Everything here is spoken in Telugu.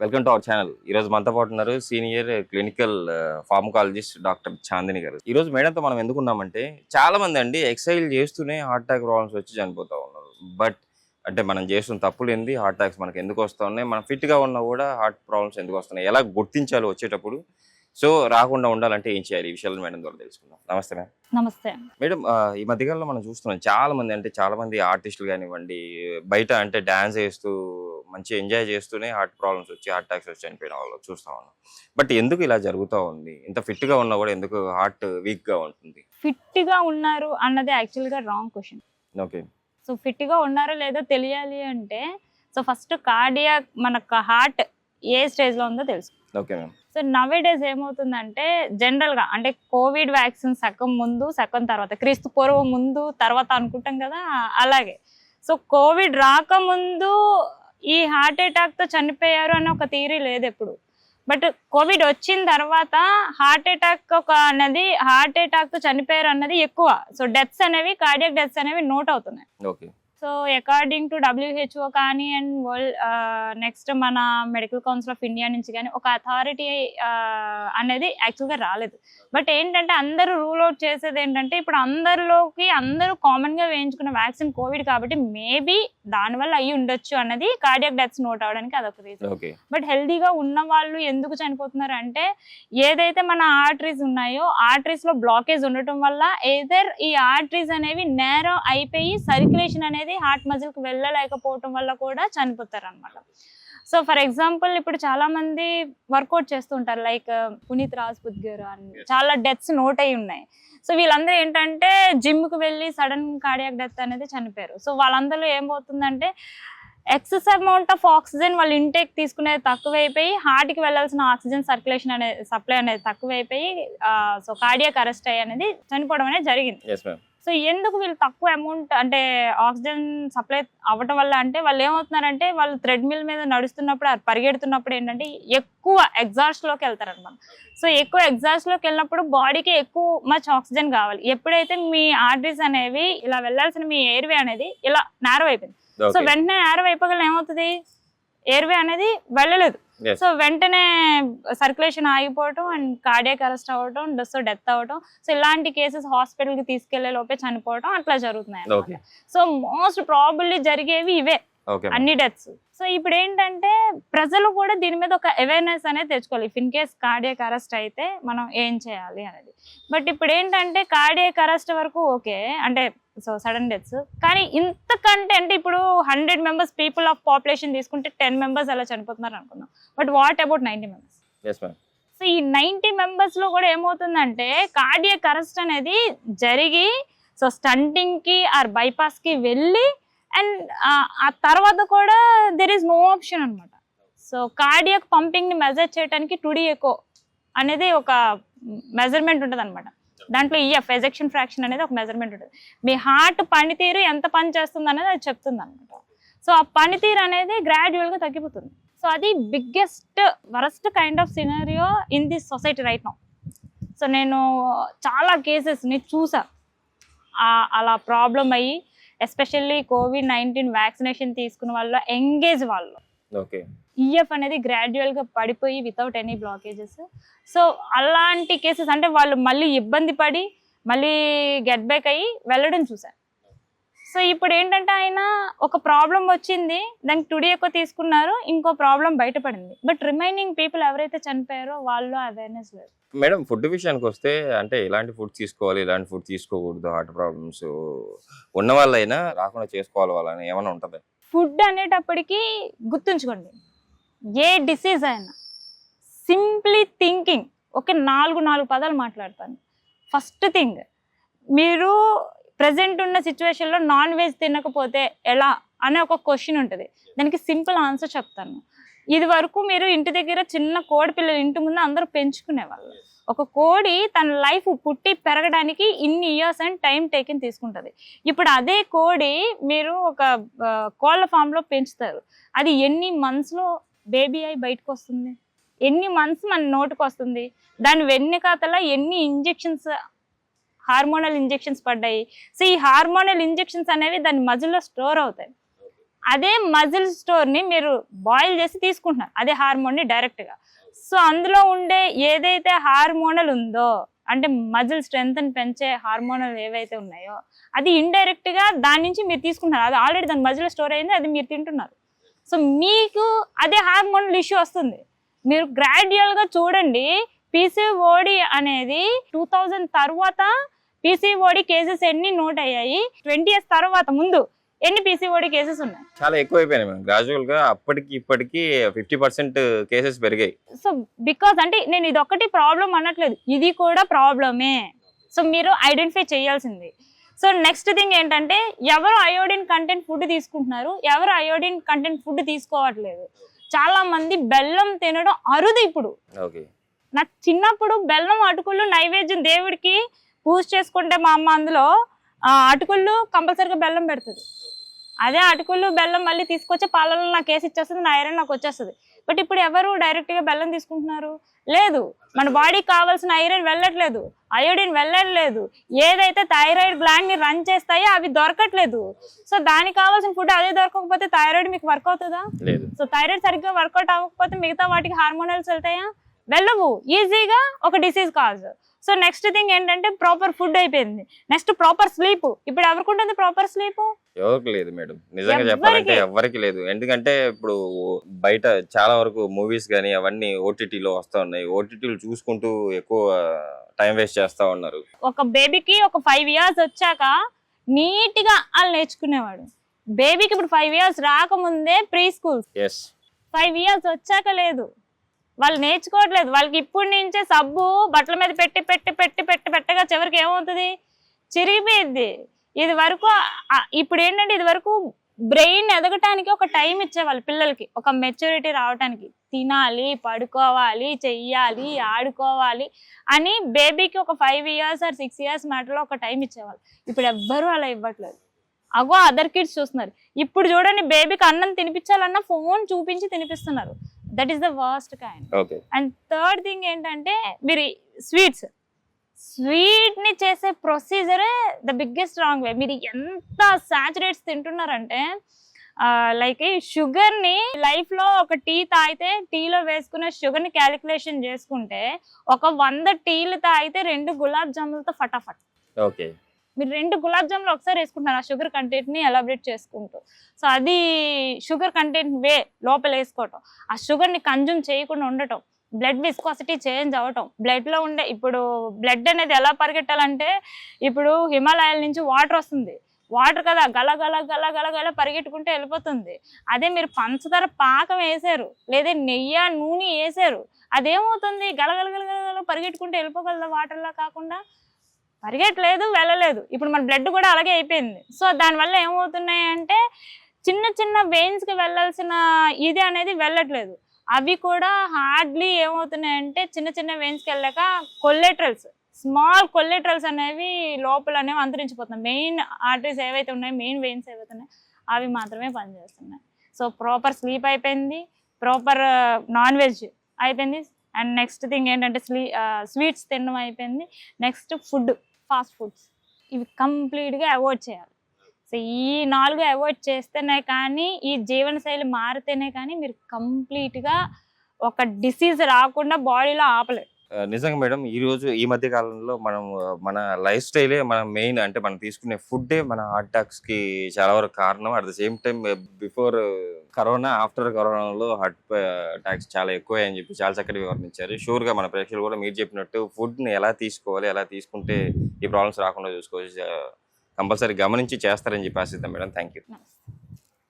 Welcome to our channel. ఈ రోజు మనతో పాటు ఉన్నారు senior clinical pharmacologist doctor Chandini గారు. ఈ రోజు మేడంతో మనం ఎందుకున్నామంటే చాలా మంది అండి ఎక్సర్సైజ్ చేస్తూనే హార్ట్ అటాక్ ప్రాబ్లమ్స్ వచ్చి చనిపోతూ ఉన్నారు. బట్ అంటే మనం చేస్తున్న తప్పులు ఏంది, హార్ట్ అటాక్స్ మనకి ఎందుకు వస్తూ ఉన్నాయి, మనం ఫిట్గా ఉన్నా కూడా హార్ట్ ప్రాబ్లమ్స్ ఎందుకు వస్తున్నాయి, ఎలా గుర్తించాలో వచ్చేటప్పుడు, సో రాకుండా ఉండాలంటే ఏం చేయాలి, ఈ విషయాలు మేడం ద్వారా తెలుసుకుందాం. నమస్తే మేడం. నమస్తే మేడం, ఈ మధ్యకాలంలో మనం చూస్తున్నాం చాలా మంది ఆర్టిస్టులు కానివ్వండి, బయట అంటే డాన్స్ వేస్తూ మంచి ఎంజాయ్ చేస్తూనే హార్ట్ ప్రాబ్లమ్స్ వచ్చి హార్ట్ అటాక్స్ వచ్చి చనిపోయిన వాళ్ళు చూస్తా ఉన్నాం. బట్ ఎందుకు ఇలా జరుగుతూ ఉంది? ఇంత ఫిట్ గా ఉన్నా కూడా ఎందుకు హార్ట్ వీక్ గా ఉంటుంది? ఫిట్ గా ఉన్నారు అన్నది యాక్చువల్ గా wrong question. Okay. So fit గా ఉన్నారో లేదో తెలియాలి అంటే సో ఫస్ట్ కార్డియాక్ మనకు హార్ట్ ఏ స్టేజ్ లో ఉందో తెలుసు. Okay ma'am. సో నవే డేస్ ఏమవుతుందంటే జనరల్ గా అంటే కోవిడ్ వ్యాక్సిన్ సగం ముందు సగం తర్వాత, క్రీస్తు పూర్వం ముందు తర్వాత అనుకుంటాం కదా, అలాగే సో కోవిడ్ రాకముందు ఈ హార్ట్ అటాక్ తో చనిపోయారు అని ఒక థియరీ లేదు ఎప్పుడు. బట్ కోవిడ్ వచ్చిన తర్వాత హార్ట్ అటాక్ హార్ట్ అటాక్ తో చనిపోయారు అన్నది ఎక్కువ. సో డెత్స్ అనేవి, కార్డియాక్ డెత్స్ అనేవి నోట్ అవుతున్నాయి. Okay. So according to WHO కానీ అండ్ వరల్డ్ నెక్స్ట్ మన మెడికల్ కౌన్సిల్ ఆఫ్ ఇండియా నుంచి కానీ ఒక అథారిటీ అనేది యాక్చువల్గా రాలేదు. బట్ ఏంటంటే అందరూ రూల్ అవుట్ చేసేది ఏంటంటే ఇప్పుడు అందరూ కామన్గా వేయించుకున్న వ్యాక్సిన్ కోవిడ్ కాబట్టి మేబీ దానివల్ల అయ్యి ఉండొచ్చు అన్నది కార్డియాక్ డెత్స్ నోట్ అవడానికి అదొక రీజన్. బట్ హెల్దీగా ఉన్న వాళ్ళు ఎందుకు చనిపోతున్నారు అంటే ఏదైతే మన ఆర్టరీస్ ఉన్నాయో ఆర్టరీస్ లో బ్లాకేజ్ ఉండటం వల్ల ఏదర్ ఈ ఆర్టరీస్ అనేవి నేరో అయిపోయి సర్క్యులేషన్ అనేది హార్ట్ మజిల్ కి వెళ్ళలేకపోవటం వల్ల కూడా చనిపోతారు అనమాట. సో ఫర్ ఎగ్జాంపుల్ ఇప్పుడు చాలా మంది వర్కౌట్ చేస్తుంటారు, లైక్ పునీత్ రాజ్పుత్ గారు అని చాలా డెత్స్ నోట్ అయి ఉన్నాయి. సో వీళ్ళందరూ ఏంటంటే జిమ్ కు వెళ్ళి సడన్ కార్డియాక్ డెత్ అనేది చనిపోయారు. సో వాళ్ళందరూ ఏమవుతుందంటే ఎక్సెస్ అమౌంట్ ఆఫ్ ఆక్సిజన్ వాళ్ళు ఇంటేక్ తీసుకునేది తక్కువైపోయి హార్ట్ కి వెళ్ళాల్సిన ఆక్సిజన్ సర్క్యులేషన్ అనేది సప్లై అనేది తక్కువైపోయి సో కార్డియాక్ అరెస్ట్ అయ్యి అనేది చనిపోవడం అనేది జరిగింది. సో ఎందుకు వీళ్ళు తక్కువ అమౌంట్ అంటే ఆక్సిజన్ సప్లై అవ్వటం వల్ల అంటే వాళ్ళు ఏమవుతున్నారంటే వాళ్ళు థ్రెడ్మిల్ మీద నడుస్తున్నప్పుడు పరిగెడుతున్నప్పుడు ఏంటంటే ఎక్కువ ఎగ్జాస్ట్ లోకి వెళ్తారు అనమాట. సో ఎక్కువ ఎగ్జాస్ట్ లోకి వెళ్ళినప్పుడు బాడీకి ఎక్కువ మచ్ ఆక్సిజన్ కావాలి. ఎప్పుడైతే మీ ఆర్టరీస్ అనేవి ఇలా వెళ్ళాల్సిన మీ ఎయిర్వే అనేది ఇలా నేరో అయిపోయింది, సో వెంటనే నేరో అయిపోగల ఏమవుతుంది, ఎయిర్వే అనేది వెళ్ళలేదు. సో వెంటనే సర్క్యులేషన్ ఆగిపోవటం అండ్ కార్డియాక్ అరెస్ట్ అవ్వటం, సో డెత్ అవ్వటం, సో ఇలాంటి కేసెస్ హాస్పిటల్ కి తీసుకెళ్లే లోపే చనిపోవటం అట్లా జరుగుతున్నాయి. సో మోస్ట్ ప్రాబబ్లీ జరిగేవి ఇవే అన్ని డెత్స్. సో ఇప్పుడు ఏంటంటే ప్రజలు కూడా దీని మీద ఒక అవేర్నెస్ అనేది తెచ్చుకోవాలి. If in case cardiac arrest అయితే మనం ఏం చేయాలి అనేది. బట్ ఇప్పుడు ఏంటంటే కార్డియాక్ అరెస్ట్ వరకు ఓకే అంటే సో సడన్ డెత్స్, కానీ ఇంతకంటే అంటే ఇప్పుడు 100 members పీపుల్ ఆఫ్ పాపులేషన్ తీసుకుంటే 10 members అలా చనిపోతున్నారు అనుకుందాం. But what about 90 members? So ఈ 90 members లో కూడా ఏమవుతుందంటే కార్డియాక్ అరెస్ట్ అనేది జరిగి సో స్టంటింగ్ కి ఆర్ బైపాస్ కి వెళ్ళి అండ్ ఆ తర్వాత కూడా దెర్ ఈస్ నో ఆప్షన్ అనమాట. సో కార్డియాక్ పంపింగ్ ని మెజర్ చేయడానికి 2D ఎకో అనేది ఒక మెజర్మెంట్ ఉంటుంది అనమాట. దాంట్లో ఎజెక్షన్ ఫ్రాక్షన్ అనేది ఒక మెజర్మెంట్ ఉంటుంది. మీ హార్ట్ పనితీరు ఎంత పని చేస్తుంది అనేది అది చెప్తుంది అనమాట. సో ఆ పనితీరు అనేది గ్రాడ్యువల్ గా తగ్గిపోతుంది. సో అది biggest worst kind of scenario in this society right now. So నేను చాలా కేసెస్ని చూసా అలా ప్రాబ్లం అయ్యి, ఎస్పెషల్లీ COVID-19 వ్యాక్సినేషన్ తీసుకున్న వాళ్ళు ఎంగేజ్ వాళ్ళు ఈఎఫ్ అనేది గ్రాడ్యువల్ గా పడిపోయి వితౌట్ ఎనీ బ్లాకేజెస్. సో అలాంటి కేసెస్ అంటే వాళ్ళు మళ్ళీ ఇబ్బంది పడి మళ్ళీ గెట్ బ్యాక్ అయ్యి వెళ్ళడం చూసారు. సో ఇప్పుడు ఏంటంటే ఆయన ఒక ప్రాబ్లం వచ్చింది, దానికి 2D ఎక్కువ తీసుకున్నారు, ఇంకో ప్రాబ్లం బయటపడింది. బట్ రిమైనింగ్ పీపుల్ ఎవరైతే చనిపోయారో వాళ్ళు అవేర్నెస్ లేదు. మేడం, ఫుడ్ విషయానికి వస్తే అంటే ఎలాంటి ఫుడ్ తీసుకోవాలి, ఎలాంటి ఫుడ్ తీసుకోకూడదు, హార్ట్ ప్రాబ్లమ్స్ ఉన్న వాళ్ళైనా రాకుండా చేసుకోవాలి వాళ్ళని ఏమైనా ఉంటుంది? ఫుడ్ అనేటప్పటికీ గుర్తుంచుకోండి, ఏ డిసీజ్ అయినా సింప్లీ థింకింగ్ ఓకే, 4 పదాలు మాట్లాడతాను. ఫస్ట్ థింగ్, మీరు ప్రజెంట్ ఉన్న సిచ్యువేషన్లో నాన్ వెజ్ తినకపోతే ఎలా అనే ఒక క్వశ్చన్ ఉంటుంది. దానికి సింపుల్ ఆన్సర్ చెప్తాను. ఇది వరకు మీరు ఇంటి దగ్గర చిన్న కోడి పిల్లలు ఇంటి ముందు అందరూ పెంచుకునేవాళ్ళు. ఒక కోడి తన లైఫ్ పుట్టి పెరగడానికి ఇన్ని ఇయర్స్ అండ్ టైం టేకింగ్ తీసుకుంటుంది. ఇప్పుడు అదే కోడి మీరు ఒక కోళ్ళ ఫామ్లో పెంచుతారు, అది ఎన్ని మంత్స్లో బేబీ అయి బయటకు వస్తుంది, ఎన్ని మంత్స్ మన నోటికి వస్తుంది, దాని వెన్నెకాతల ఎన్ని ఇంజెక్షన్స్, హార్మోనల్ ఇంజెక్షన్స్ పడ్డాయి. సో ఈ హార్మోనల్ ఇంజెక్షన్స్ అనేవి దాని మజిల్లో స్టోర్ అవుతాయి. అదే మజిల్ స్టోర్ని మీరు బాయిల్ చేసి తీసుకుంటున్నారు, అదే హార్మోన్ని డైరెక్ట్గా. సో అందులో ఉండే ఏదైతే హార్మోనల్ ఉందో, అంటే మజిల్ స్ట్రెంగ్త్ని పెంచే హార్మోనల్ ఏవైతే ఉన్నాయో, అది ఇండైరెక్ట్గా దాని నుంచి మీరు తీసుకుంటున్నారు. అది ఆల్రెడీ దాని మజిల్ స్టోర్ అయింది, అది మీరు తింటున్నారు. సో మీకు అదే హార్మోనల్ ఇష్యూ వస్తుంది. మీరు గ్రాడ్యువల్గా చూడండి, పీసీఓడి అనేది 2000 తర్వాత పీసీఓడి కేసెస్ ఎన్ని నోట్ అయ్యాయి, 20 years తర్వాత ముందు ఎన్ని పీసీఓడి కేసెస్ ఉన్నాయి? చాలా ఎక్కువైపోయినాయి మేడం. గ్రాడ్యువల్ గా అప్పటికి ఇప్పటికి 50% కేసెస్ పెరిగాయి. సో బికాస్ అంటే నేను ఇది ఒక్కటి ప్రాబ్లం అనట్లేదు, ఇది కూడా ప్రాబ్లమే. సో మీరు ఐడెంటిఫై చేయాల్సింది. సో నెక్స్ట్ థింగ్ ఏంటంటే, ఎవరు అయోడిన్ కంటెంట్ ఫుడ్ తీసుకుంటున్నారు, ఎవరు అయోడిన్ కంటెంట్ ఫుడ్ తీసుకోవట్లేదు. చాలా మంది బెల్లం తినడం అరుదు ఇప్పుడు. ఓకే. నా చిన్నప్పుడు బెల్లం అటుకులు నైవేద్యం దేవుడికి పూజ చేసుకుంటే మా అమ్మ అందులో అటుకులు కంపల్సరీగా బెల్లం పెడుతుంది. అదే అటుకులు బెల్లం మళ్ళీ తీసుకొచ్చి పాలలో నాకు వేసి ఇచ్చేస్తుంది, నా ఐరన్ నాకు వచ్చేస్తుంది. బట్ ఇప్పుడు ఎవరు డైరెక్ట్గా బెల్లం తీసుకుంటున్నారు? లేదు. మన బాడీకి కావాల్సిన ఐరన్ వెళ్ళట్లేదు, అయోడిన్ వెళ్ళట్లేదు. ఏదైతే థైరాయిడ్ గ్లాండ్ని రన్ చేస్తాయో అవి దొరకట్లేదు. సో దానికి కావాల్సిన ఫుడ్ అదే దొరకకపోతే థైరాయిడ్ మీకు వర్క్ అవుతుందా? లేదు. సో థైరాయిడ్ సరిగ్గా వర్కౌట్ అవ్వకపోతే మిగతా వాటికి హార్మోనల్స్ వెళ్తాయా? వెళ్ళవు. ఈజీగా ఒక disease cause. So next thing ఏంటంటే, ప్రాపర్ ఫుడ్ అయిపోయింది. Next proper sleep. ఇప్పుడు ఎవరికి ఉంటుంది ప్రాపర్ స్లీప్? ఎవరికి లేదు మేడం. నిజంగా చెప్పాలంటే ఎవరికి లేదు. ఎందుకంటే ఇప్పుడు బయట చాలా వరకు మూవీస్ కానీ అవన్నీ ఓటీటీలో వస్తా ఉన్నాయి. ఓటీటీలు చూసుకుంటూ ఎక్కువ టైం వేస్ట్ చేస్తా ఉన్నారు. ఒక బేబీకి ఒక 5 years వచ్చాక నీట్ గా వాళ్ళు నేర్చుకునేవాడు. బేబీకి ఇప్పుడు 5 years రాకముందే ప్రీ స్కూల్స్, 5 years వచ్చాక లేదు. వాళ్ళు నేర్చుకోవట్లేదు. వాళ్ళకి ఇప్పటి నుంచే సబ్బు బట్టల మీద పెట్టి పెట్టి పెట్టి పెట్టి పెట్టగా చివరికి ఏమవుతుంది? చిరిగిపోయింది. ఇది వరకు ఇప్పుడు ఏంటంటే, ఇది వరకు బ్రెయిన్ ఎదగటానికి ఒక టైం ఇచ్చేవాళ్ళు పిల్లలకి, ఒక మెచ్యూరిటీ రావటానికి. తినాలి, పడుకోవాలి, చెయ్యాలి, ఆడుకోవాలి అని బేబీకి ఒక 5 years or 6 years మ్యాటర్లో ఒక టైం ఇచ్చేవాళ్ళు. ఇప్పుడు ఎవ్వరూ అలా ఇవ్వట్లేదు. అగో అదర్ కిడ్స్ చూస్తున్నారు. ఇప్పుడు చూడండి, బేబీకి అన్నం తినిపించాలన్నా ఫోన్ చూపించి తినిపిస్తున్నారు. That is the worst kind. And third thing ఏంటంటే, మీరు స్వీట్ ని చేసే ప్రొసీజరే ద బిగ్గెస్ట్ రాంగ్ వే. మీరు ఎంత సాచురేట్స్ తింటున్నారంటే, లైక్ షుగర్ ని లైఫ్ లో ఒక టీ తాగితే టీలో వేసుకునే షుగర్ ని క్యాలిక్యులేషన్ చేసుకుంటే, ఒక 100 టీలు తాగితే 2 గులాబ్ జాములతో ఫటాఫట్. ఓకే. మీరు 2 గులాబ్ జాములు ఒకసారి వేసుకుంటున్నారు ఆ షుగర్ కంటెంట్ ని ఎలాబరేట్ చేసుకుంటూ. సో అది షుగర్ కంటెంట్ వే లోపల వేసుకోవటం, ఆ షుగర్ ని కన్జ్యూమ్ చేయకుండా ఉండటం, బ్లడ్ విస్కాసిటీ చేంజ్ అవ్వటం. బ్లడ్ లో ఉండే ఇప్పుడు బ్లడ్ అనేది ఎలా పరిగెట్టాలంటే, ఇప్పుడు హిమాలయాల నుంచి వాటర్ వస్తుంది, వాటర్ కదా గల గల గల గల గల పరిగెట్టుకుంటే వెళ్ళిపోతుంది. అదే మీరు పంచదార పాకం వేసారు, లేదా నెయ్యి నూనె వేసారు, అదేమవుతుంది? గలగల గలగల పరిగెట్టుకుంటే వెళ్ళిపోగలదా? వాటర్లా కాకుండా పరిగెట్టలేదు, వెళ్ళలేదు. ఇప్పుడు మన బ్లడ్ కూడా అలాగే అయిపోయింది. సో దానివల్ల ఏమవుతున్నాయి అంటే, చిన్న చిన్న వెయిన్స్కి వెళ్ళాల్సిన ఇది అనేది వెళ్ళట్లేదు. అవి కూడా హార్డ్లీ ఏమవుతున్నాయంటే, చిన్న చిన్న వెయిన్స్కి వెళ్ళాక కొల్లెటరల్స్, స్మాల్ కొల్లెటరల్స్ అనేవి లోపల అనేవి అంతరించిపోతున్నాయి. మెయిన్ ఆర్టరీస్ ఏవైతే ఉన్నాయో, మెయిన్ వెయిన్స్ ఏవైతే ఉన్నాయో అవి మాత్రమే పనిచేస్తున్నాయి. సో ప్రాపర్ స్లీప్ అయిపోయింది, ప్రాపర్ నాన్ వెజ్ అయిపోయింది. అండ్ నెక్స్ట్ థింగ్ ఏంటంటే, స్వీట్స్ తినడం అయిపోయింది. నెక్స్ట్ ఫుడ్, ఫాస్ట్ ఫుడ్స్, ఇవి కంప్లీట్గా అవాయిడ్ చేయాలి. సో ఈ 4 అవాయిడ్ చేస్తేనే కానీ, ఈ జీవనశైలి మారితేనే కానీ మీరు కంప్లీట్గా ఒక డిసీజ్ రాకుండా బాడీలో ఆపలేదు. నిజంగా మేడం, ఈ మధ్య కాలంలో మనం మన లైఫ్ స్టైలే మన మెయిన్, అంటే మనం తీసుకునే ఫుడ్డే మన హార్ట్ అటాక్స్ కి చాలా వరకు కారణం. At the same time before corona, after కరోనాలో హార్ట్ అటాక్స్ చాలా ఎక్కువ అని చెప్పి చాలా చక్కటి వివరించారు. షూర్ గా మన ప్రేక్షకులు కూడా మీరు చెప్పినట్టు ఫుడ్ ని ఎలా తీసుకోవాలి, ఎలా తీసుకుంటే ఈ ప్రాబ్లమ్స్ రాకుండా చూసుకోవచ్చు, కంపల్సరీ గమనించి చేస్తారని చెప్పి ఆశిద్దాం మేడం. Thank you.